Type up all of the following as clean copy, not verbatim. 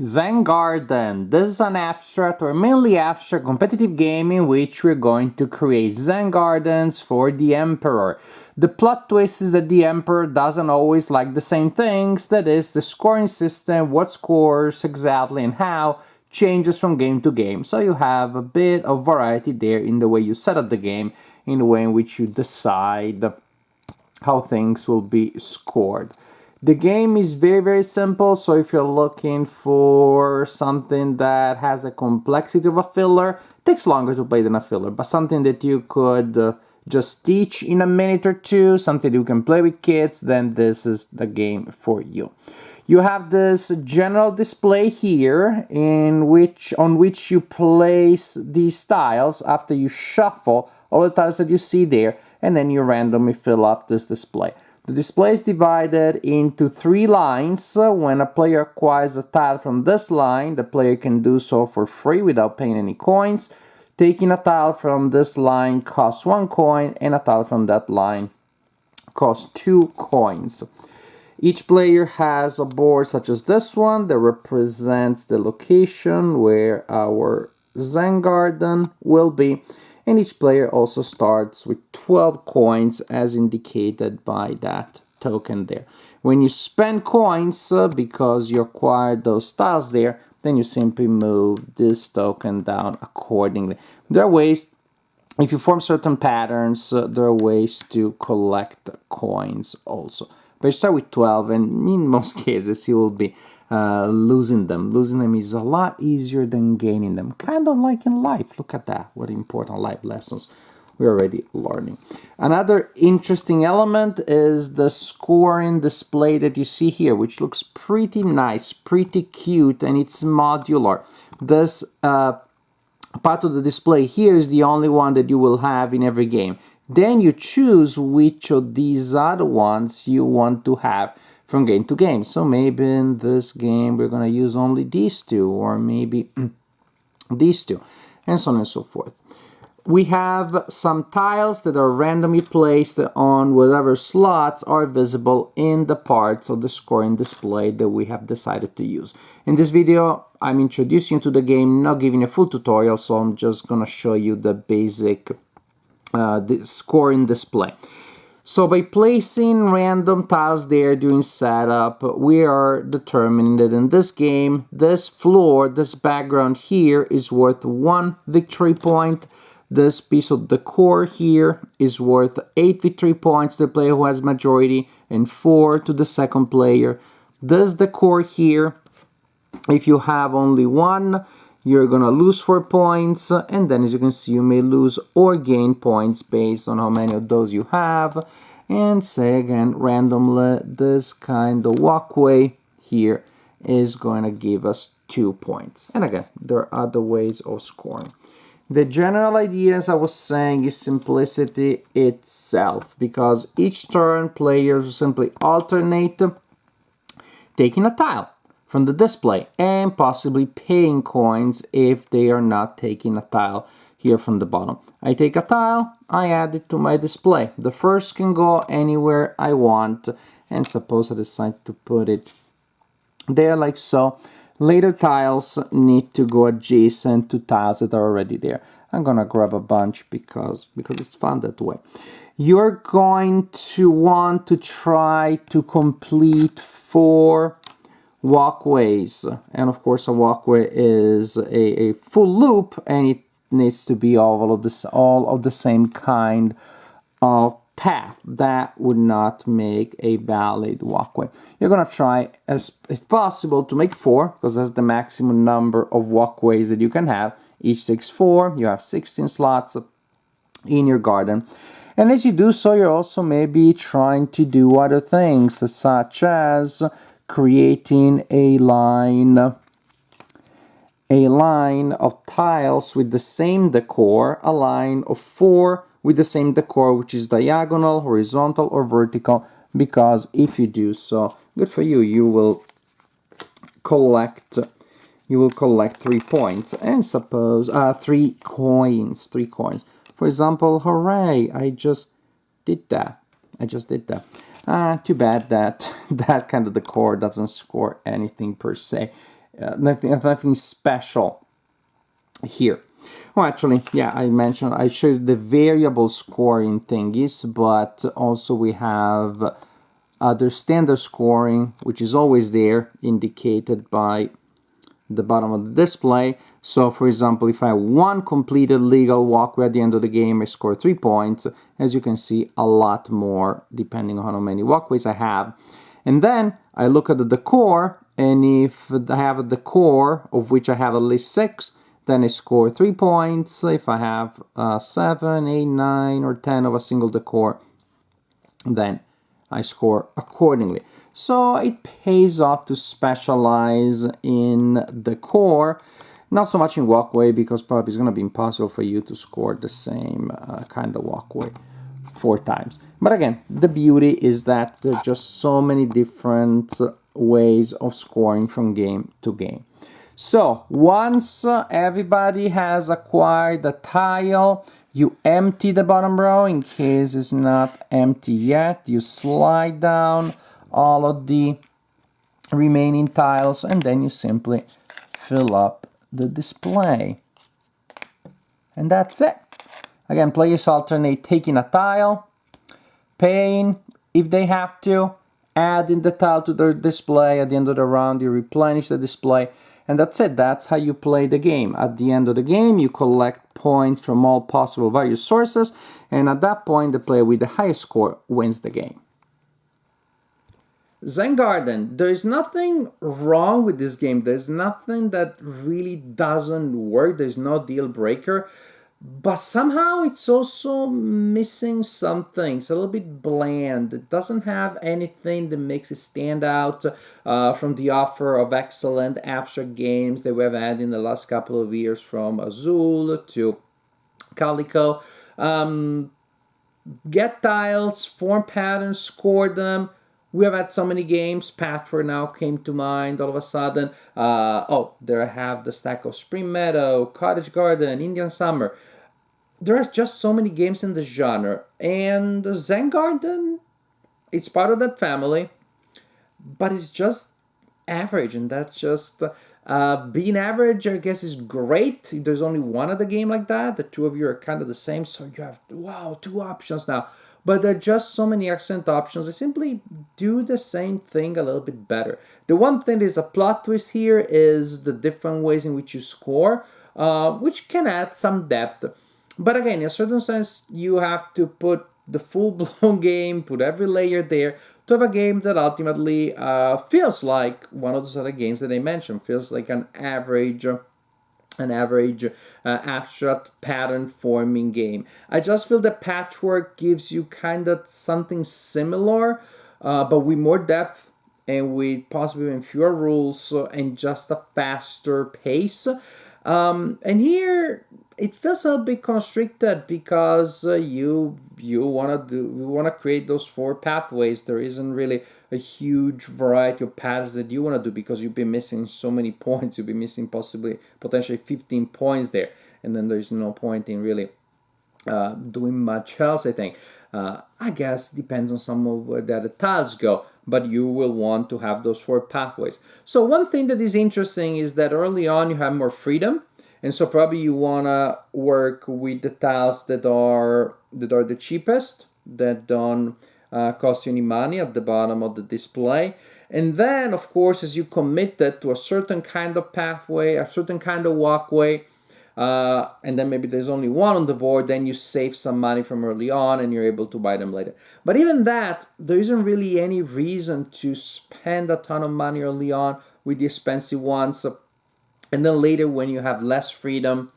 Zen Garden. This is an abstract or mainly abstract competitive game in which we're going to create Zen Gardens for the Emperor. The plot twist is that the Emperor doesn't always like the same things, that is, the scoring system, what scores exactly and how, changes from game to game. So you have a bit of variety there in the way you set up the game, in the way in which you decide how things will be scored. The game is very simple, so if you're looking for something that has a complexity of a filler, it takes longer to play than a filler, but something that you could just teach in a minute or two, something you can play with kids, then this is the game for you. You have this general display here on which you place these tiles after you shuffle all the tiles that you see there, and then you randomly fill up this display. The display is divided into 3 lines. When a player acquires a tile from this line, the player can do so for free without paying any coins. Taking a tile from this line costs 1 coin, and a tile from that line costs 2 coins. Each player has a board such as this one that represents the location where our Zen Garden will be. And each player also starts with 12 coins as indicated by that token there. When you spend coins because you acquired those tiles there, then you simply move this token down accordingly. There are ways, if you form certain patterns, there are ways to collect coins also. But you start with 12, and in most cases you will be losing them. Losing them is a lot easier than gaining them. Kind of like in life. Look at that. What important life lessons we're already learning. Another interesting element is the scoring display that you see here, which looks pretty nice, pretty cute, and it's modular. This part of the display here is the only one that you will have in every game. Then you choose which of these other ones you want to have from game to game. So maybe in this game we're going to use only these two, or maybe these two, and so on and so forth. We have some tiles that are randomly placed on whatever slots are visible in the parts of the scoring display that we have decided to use. In this video, I'm introducing you to the game, not giving a full tutorial, so I'm just going to show you the basic the scoring display. So by placing random tiles there during setup, we are determining that in this game, this floor, this background here is worth 1 victory point. This piece of decor here is worth 8 victory points to the player who has majority, and 4 to the second player. This decor here, if you have only 1, you're gonna lose 4 points, and then as you can see, you may lose or gain points based on how many of those you have. And say again, randomly, this kind of walkway here is going to give us 2 points. And again, there are other ways of scoring. The general idea, as I was saying, is simplicity itself, because each turn players will simply alternate taking a tile from the display and possibly paying coins if they are not taking a tile here from the bottom. I take a tile, I add it to my display. The first can go anywhere I want, and suppose I decide to put it there like so. Later tiles need to go adjacent to tiles that are already there. I'm gonna grab a bunch because it's fun that way. You're going to want to try to complete 4 walkways, and of course a walkway is a full loop, and it needs to be all of the same kind of path. That would not make a valid walkway. You're gonna try if possible to make 4, because that's the maximum number of walkways that you can have. Each takes 4. You have 16 slots in your garden. And as you do so, you're also maybe trying to do other things, such as creating a line of tiles with the same decor, a line of 4 with the same decor, which is diagonal, horizontal, or vertical, because if you do so, good for you, you will collect 3 points, and suppose 3 coins. For example, hooray, I just did that. Too bad that that kind of decor doesn't score anything per se. nothing special here. Well, actually, yeah, I showed the variable scoring thingies, but also we have other standard scoring, which is always there, indicated by the bottom of the display. So, for example, if I have one completed legal walkway at the end of the game, I score 3 points. As you can see, a lot more depending on how many walkways I have. And then I look at the decor, and if I have a decor of which I have at least 6, then I score 3 points. If I have 7, 8, 9, or 10 of a single decor, then I score accordingly. So it pays off to specialize in decor, not so much in walkway, because probably it's going to be impossible for you to score the same kind of walkway 4 times. But again, the beauty is that there are just so many different ways of scoring from game to game. So once everybody has acquired a tile, you empty the bottom row in case it's not empty yet. You slide down all of the remaining tiles, and then you simply fill up the display. And that's it. Again, players alternate taking a tile, paying if they have to, adding the tile to their display. At the end of the round, you replenish the display. And that's it. That's how you play the game. At the end of the game, you collect points from all possible various sources. And at that point, the player with the highest score wins the game. Zen Garden. There is nothing wrong with this game. There's nothing that really doesn't work. There's no deal breaker. But somehow it's also missing something. It's a little bit bland. It doesn't have anything that makes it stand out from the offer of excellent abstract games that we've had in the last couple of years, from Azul to Calico. Get tiles, form patterns, score them. We have had so many games. Patchwork now came to mind all of a sudden. There I have the stack of Spring Meadow, Cottage Garden, Indian Summer. There are just so many games in the genre. And the Zen Garden, it's part of that family, but it's just average. And that's just being average, I guess, is great. There's only one other game like that. The two of you are kind of the same. So you have, wow, 2 options now. But there are just so many excellent options. They simply do the same thing a little bit better. The one thing that is a plot twist here is the different ways in which you score, which can add some depth. But again, in a certain sense, you have to put the full-blown game, put every layer there, to have a game that ultimately feels like one of those other games that I mentioned, feels like an average abstract pattern forming game. I just feel that Patchwork gives you kind of something similar, but with more depth and with possibly even fewer rules and just a faster pace. And here it feels a bit constricted because you want to create those 4 pathways. There isn't really a huge variety of paths that you want to do because you've been missing so many points. You'll be missing potentially 15 points there, and then there's no point in really doing much else, I think. I guess depends on some of where the other tiles go, but you will want to have those 4 pathways. So one thing that is interesting is that early on you have more freedom, and so probably you want to work with the tiles that are the cheapest, that don't cost you any money at the bottom of the display. And then, of course, as you committed to a certain kind of pathway, a certain kind of walkway, and then maybe there's only one on the board, then you save some money from early on and you're able to buy them later. But even that, there isn't really any reason to spend a ton of money early on with the expensive ones. And then later, when you have less freedom,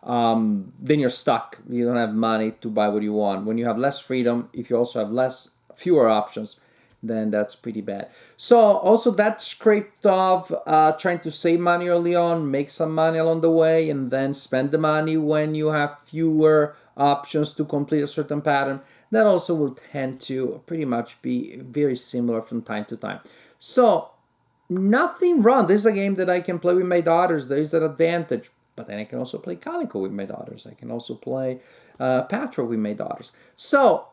then you're stuck. You don't have money to buy what you want. When you have less freedom, if you also have fewer options, then that's pretty bad. So also that scraped off trying to save money early on, make some money along the way, and then spend the money when you have fewer options to complete a certain pattern. That also will tend to pretty much be very similar from time to time. So nothing wrong. This is a game that I can play with my daughters. There is that advantage. But then I can also play Calico with my daughters. I can also play Patchwork with my daughters. So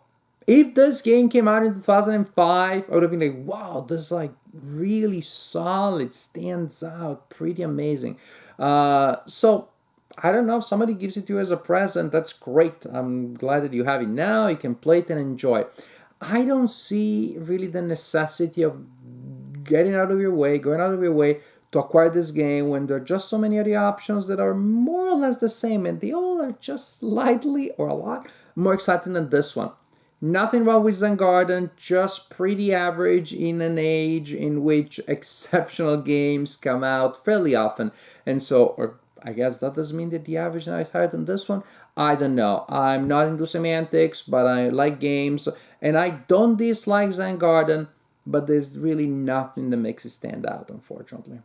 If this game came out in 2005, I would have been like, wow, this is like really solid, stands out, pretty amazing. So I don't know, if somebody gives it to you as a present, that's great. I'm glad that you have it now. You can play it and enjoy it. I don't see really the necessity of getting out of your way, going out of your way to acquire this game when there are just so many other options that are more or less the same, and they all are just slightly or a lot more exciting than this one. Nothing wrong with Zen Garden, just pretty average in an age in which exceptional games come out fairly often. And so, or I guess that doesn't mean that the average now is higher than this one. I don't know. I'm not into semantics, but I like games. And I don't dislike Zen Garden, but there's really nothing that makes it stand out, unfortunately.